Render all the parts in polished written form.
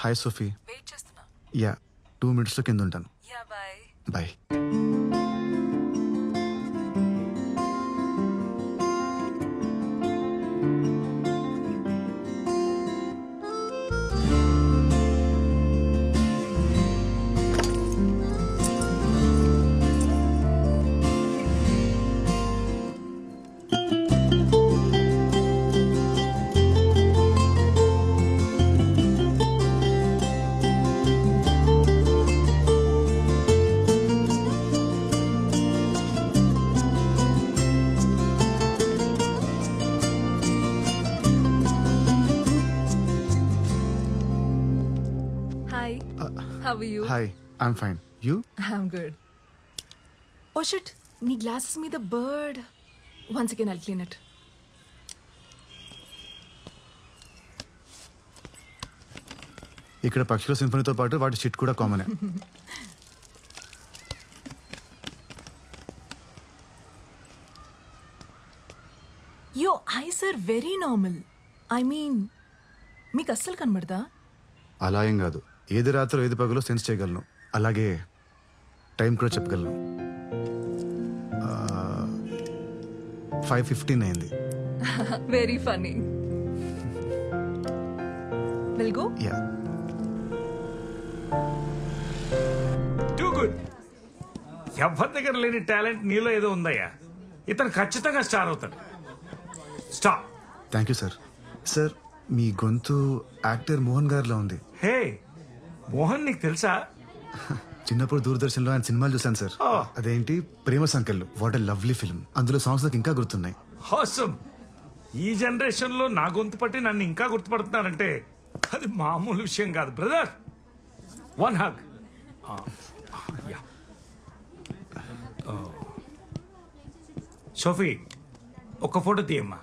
Hi Sophie. Wait చేస్తున్నా. Yeah 2 minutesలో కింద ఉంటాను. Yeah bye. Bye. Hi. How are you? Hi, I'm fine. You? I'm good. Oh shit, నీ glasses మీద bird. Once again I'll clean it. ఇక్కడ పక్షుల సింఫనీతో పాటు వాటి షిట్ కూడా కామనే. Your eyes are very normal. I mean మీకు అస్సలు కనబడదా? అలా ఏం కాదు. ఏది రాత్రో ఏది పగలో సెన్స్ చేయగలను. అలాగే టైం కూడా చెప్పగలను. 5:15 అయింది. Very funny. Will go? Yeah. Too good. ఎవరి దగ్గర లేని టాలెంట్ నీలో ఏదో ఉందయ్యా. ఇతను ఖచ్చితంగా స్టార్ అవుతాడు. Star. Thank you sir. Sir, మీ గొంతు యాక్టర్ మోహన్ గారిలో ఉంది. హే మోహన్, నీకు తెలుసా? చిన్నప్పుడు దూరదర్శన్లో ఆయన సినిమాలు చూశాను సార్. Oh. అదేంటి Prema Sankellu. What a lovely film. అందులో సాంగ్స్ నాకు ఇంకా గుర్తున్నాయి. హాసమ్. ఈ జనరేషన్ లో నా గొంతు పట్టి నన్ను ఇంకా గుర్తుపడుతున్నారంటే అది మామూలు విషయం కాదు బ్రదర్. One hug. సోఫీ, ఒక ఫోటో తీయమ్మా.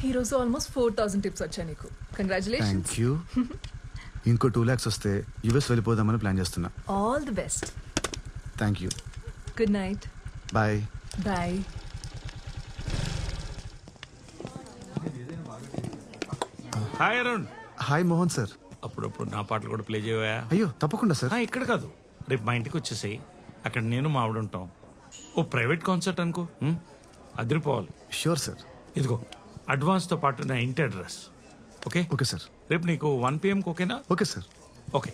ఈ రోజు ఆల్మోస్ట్ 4,000 టిప్స్ వచ్చాయి నీకు. కంగ్రాచులేషన్స్. Thank you. ఇంకో 2 lakhs వస్తే యుఎస్ వెళ్ళిపోదామని ప్లాన్ చేస్తున్నా. All the best. Thank you. Good night. Bye. Bye. Hi Arun. Hi Mohan sir. అప్పుడప్పుడు నా పాటలు కూడా ప్లే చేయవా? అయ్యో తప్పకుండా సార్. ఇక్కడ కాదు, రేపు మా ఇంటికి వచ్చేసాయి. అక్కడ నేను మా ఆవిడ ఉంటాం. ఓ ప్రైవేట్ కాన్సర్ట్ అనుకో, అదిరిపోవాలి. Sure sir. ఇదిగో అడ్వాన్స్తో పాటు నా ఇంటి అడ్రస్. ఓకే? Okay sir. రేపు నీకు 1 PM ఓకేనా? Okay sir. Okay.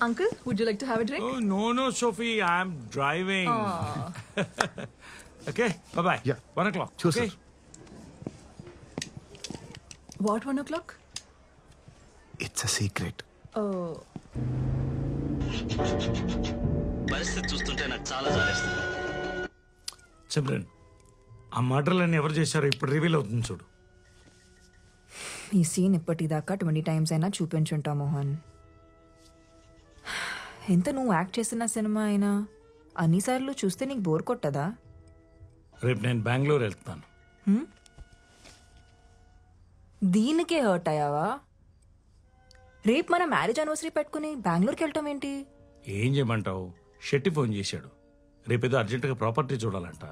Uncle, would you like to have a drink? No Sophie, I'm driving. Okay, bye. Yeah. 1 o'clock. Sure, Okay? sir. What 1 o'clock? It's a secret. Oh. పరిస్థితి చూస్తుంటే నాకు చాలా జాలేస్తుంది. సిమ్రన్, ఆ మర్డర్లన్నీ ఎవరు చేశారో ఇప్పుడు రివీల్ అవుతుంది చూడు. ఈ సీన్ ఇప్పటిదాకా 20 times అయినా చూపించుంటా మోహన్. ఎంత నువ్వు యాక్ట్ చేసిన సినిమా అయినా అన్నిసార్లు చూస్తే నీకు బోర్ కొట్టదా? రేపు నేను బెంగళూరు వెళ్తున్నాను. దీనికే హర్ట్ అయ్యావా? రేపు మన మ్యారేజ్ యానివర్సరీ పెట్టుకుని బెంగళూరుకి వెళ్ళటం ఏంటి? ఏం చేయమంటావు? షెట్టి ఫోన్ చేశాడు. రేపేదో అర్జెంటుగా ప్రాపర్టీ చూడాలంట.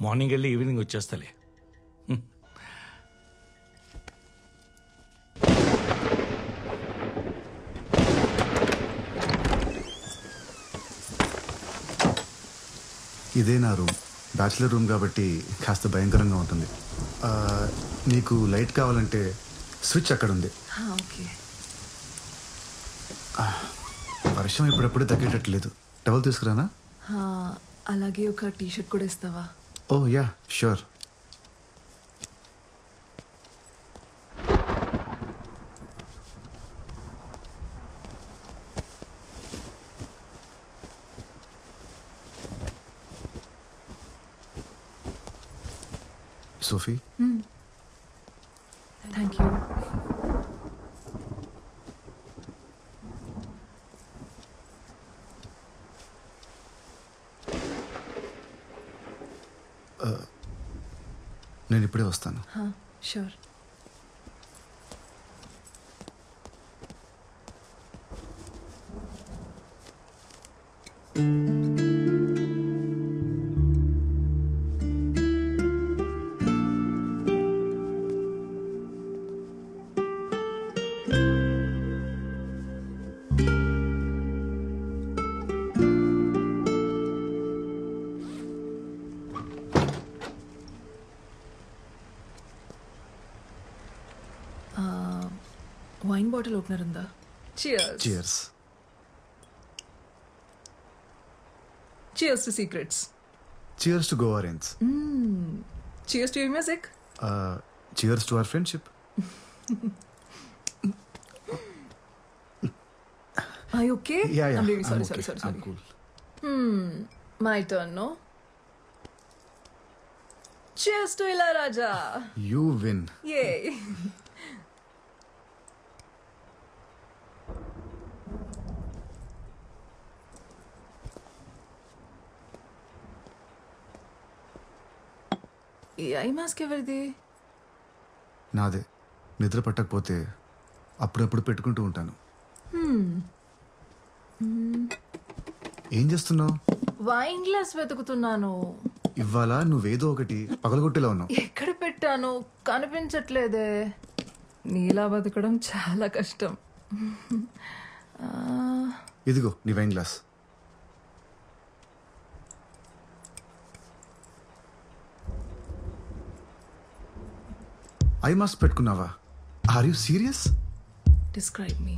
మార్నింగ్ వెళ్ళి ఈవినింగ్ వచ్చేస్తలే. ఇదే నా రూమ్. బ్యాచిలర్ రూమ్ కాబట్టి కాస్త భయంకరంగా ఉంటుంది. నీకు లైట్ కావాలంటే స్విచ్ అక్కడ ఉంది. ఓకే. వర్షం ఇప్పుడప్పుడు తగ్గేటట్లేదు. టవల్ తీసుకురానా? అలాగే ఒక టీ-షర్ట్ కూడా ఇస్తావా? Oh ya, sure. Sophie, thank you. నేను ఇప్పుడే వస్తాను. షూర్. వైన్ బాటిల్ ఓపెనర్ ఉందా? Cheers. Cheers. Cheers to secrets. Cheers to Goa range. Cheers to your music. Cheers to our friendship. Are you okay? Yeah. I'm really sorry. okay. Sorry. I'm cool. My turn, no? Cheers to Ilayaraja. You win. Yay. ఈ eye mask ఎవరిది? నాదే. నిద్ర పట్టకపోతే అప్పుడప్పుడు పెట్టుకుంటూ ఉంటాను. ఏం చేస్తున్నావు? Wine glass వెతుకుతున్నాను. ఇవాళ నువ్వేదో ఒకటి పగలగొట్టేలా ఉన్నావు. ఎక్కడ పెట్టాను కనిపించట్లేదే. నీలా బతకడం చాలా కష్టం. ఇదిగో నీ వైన్ గ్లాస్. ఐ మాస్క్ పెట్టుకున్నావా? Are you serious? Describe me.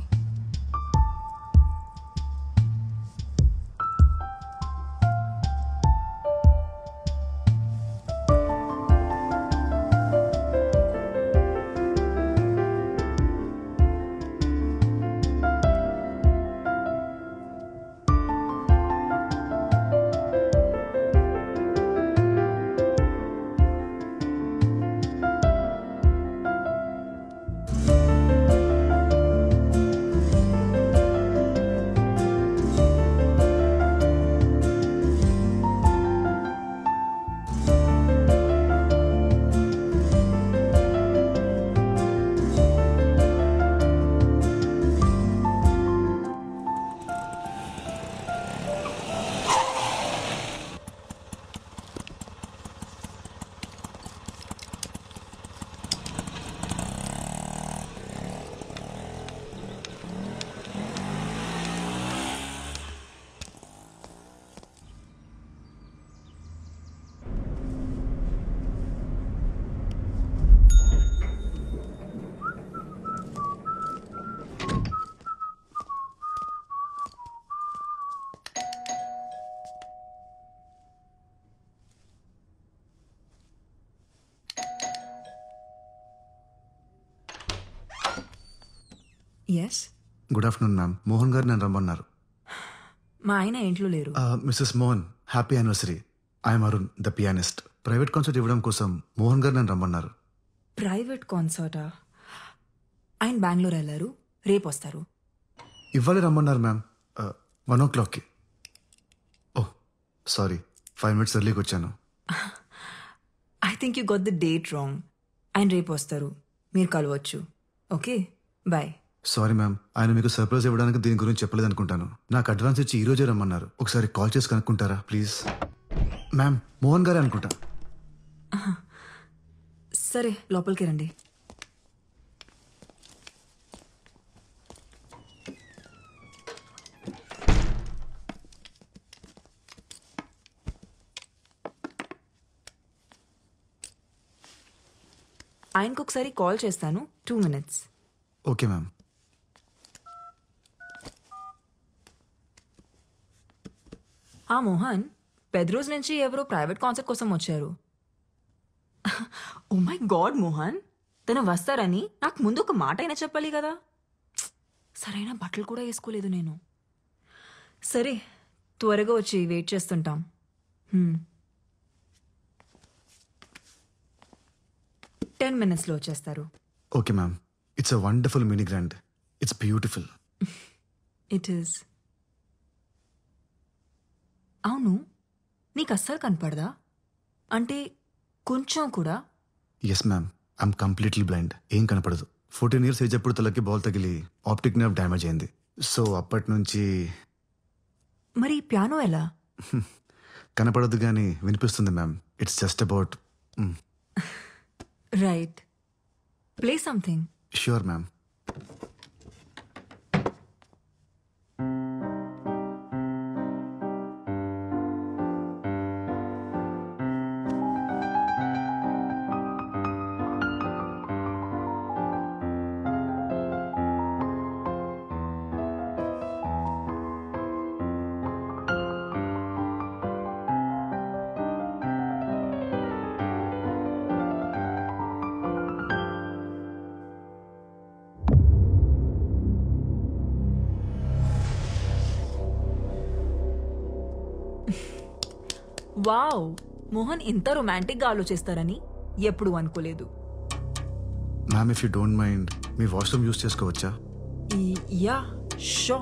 Yes. Good afternoon ma'am. Mohan garu నన్ను రమ్మన్నారు. మా ఆయన ఇంట్లో లేరు. Mrs Mohan, happy anniversary. I'm Arun, the pianist. Private concert ఇవ్వడం కోసం మోహన్ గారు నన్ను రమ్మన్నారు. ప్రైవేట్ కాన్సర్టా? ఆయన బెంగళూరు వెళ్ళారు, రేపు వస్తారు. ఇవ్వాలి రమ్మన్నారు మ్యామ్. 1 o'clockకి. ఓహ్ సారీ, 5 minutes ఎర్లీకి వచ్చాను. I think you got the date wrong. ఆయన రేపు వస్తారు, మీరు కలవచ్చు. Okay, bye. సారీ మ్యామ్, ఆయన మీకు సర్ప్రైజ్ ఇవ్వడానికి దీని గురించి చెప్పలేదు అనుకుంటాను. నాకు అడ్వాన్స్ ఇచ్చి ఈ రోజే రమ్మన్నారు. ఒకసారి కాల్ చేసి కనుక్కుంటారా ప్లీజ్? మ్యామ్, మోహన్ గారే అనుకుంటా. సరే, లోపలికి రండి. ఆయనకు ఒకసారి కాల్ చేస్తాను. 2 minutes. Okay ma'am. ఆ మోహన్, పెద్రోజ్ నుంచి ఎవరో ప్రైవేట్ కాన్సర్ట్ కోసం వచ్చారు. ఓ మై గాడ్ మోహన్, తను వస్తారని నాకు ముందు ఒక మాట అయినా చెప్పాలి కదా. సరైన బట్టలు కూడా వేసుకోలేదు నేను. సరే, త్వరగా వచ్చి వెయిట్ చేస్తుంటాం. 10 minutesలో వచ్చేస్తారు. Okay ma'am. It's a wonderful mini grand. It's beautiful. It is. అవును, నీకు అస్సలు కనపడదా? అంటే కొంచెం కూడా? Yes ma'am, I'm completely blind. ఏం కనపడదు. 14 years ఏజ్ అప్పుడు తలకి బాల్ తగిలి ఆప్టిక్ నర్వ్ డ్యామేజ్ అయింది. సో అప్పటి నుంచి మరి పియానో ఎలా? కనపడదు కానీ వినిపిస్తుంది ma'am. It's just about. Right, play something. Sure ma'am. Wow, Mohan ఇంత రొమాంటిక్ గా ఆలోచిస్తారని ఎప్పుడు అనుకోలేదు. Ma'am if you don't mind మీ వాష్రూమ్ యూస్ చేసుకోవచ్చా? Ya show.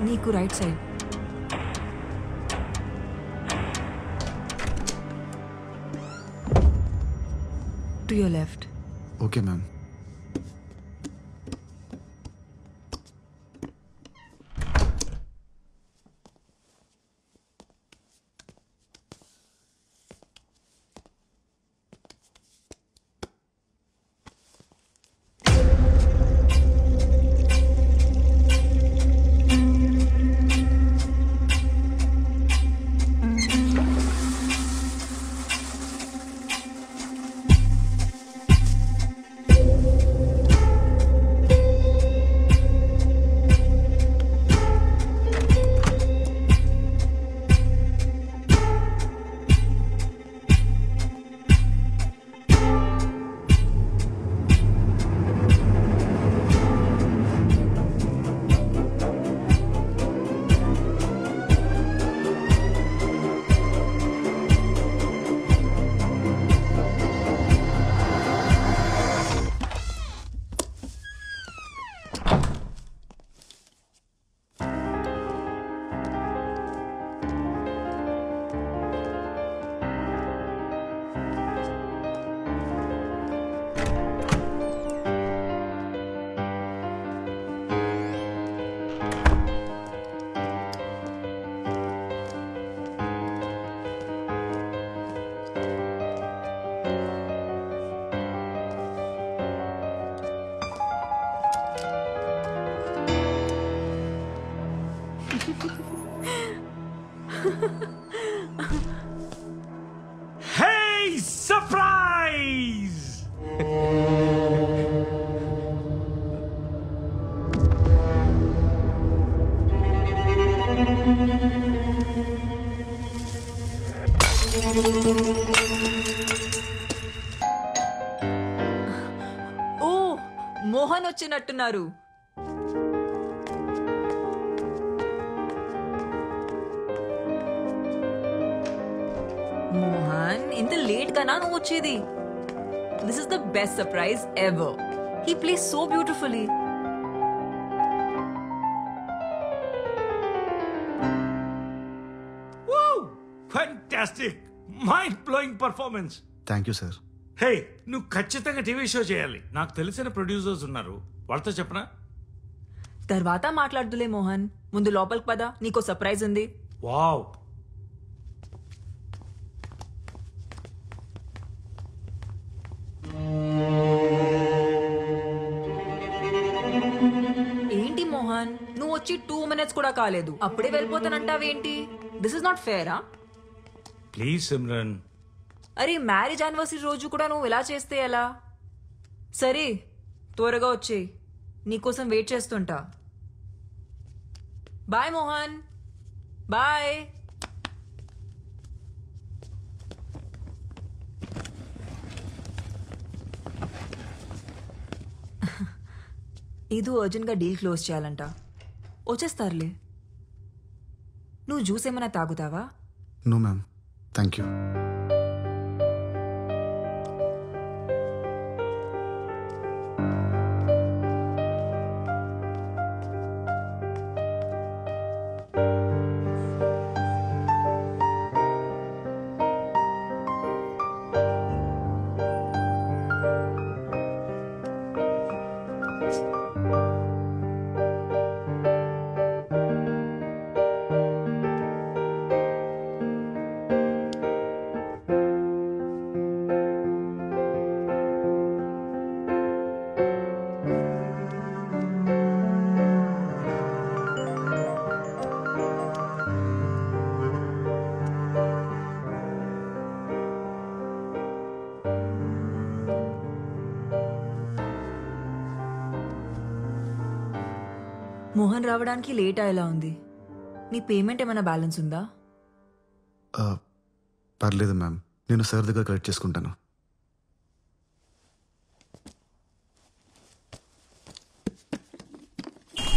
నీకు right side. To your left. Okay ma'am. Hey, surprise! ఓ, మోహన్ వచ్చినట్టున్నారు. మోహన్, ఇంత లేట్ గానా నువ్వు వచ్చేది? This is the best surprise ever. He plays so beautifully. Woo! Fantastic! Mind-blowing performance. Thank you sir. Hey, నువ్వు ఖచ్చితంగా టీవీ షో చేయాలి. నాకు తెలిసిన ప్రొడ్యూసర్స్ ఉన్నారు, వాళ్ళతో చెప్పనా? తర్వాత మాట్లాడుదులే మోహన్, ముందు లోపలికి పద, నీకో సర్ప్రైజ్ ఉంది. వావ్! ఏంటి మోహన్, నువ్వు వచ్చి 2 minutes కూడా కాలేదు, అప్పుడే వెళ్ళిపోతానంటావేంటి? దిస్ ఇస్ నాట్ ఫేరా? ప్లీజ్ సిమ్రన్. అరే, మ్యారేజ్ యానివర్సరీ రోజు కూడా నువ్వు ఇలా చేస్తే ఎలా? సరే, త్వరగా వచ్చేయ్, నీకోసం వెయిట్ చేస్తుంటా. Bye Mohan, bye. ఇది అర్జెంట్గా డీల్ క్లోజ్ చేయాలంట. వచ్చేస్తారులే. నువ్వు జ్యూస్ ఏమైనా తాగుతావా? No ma'am, thank you. Mohan రావడానికి లేట్ అయ్యేలా ఉంది. నీ పేమెంట్ ఏమైనా బ్యాలెన్స్ ఉందా? పర్లేదు మ్యామ్, నేను సార్ దగ్గర కలెక్ట్ చేసుకుంటాను.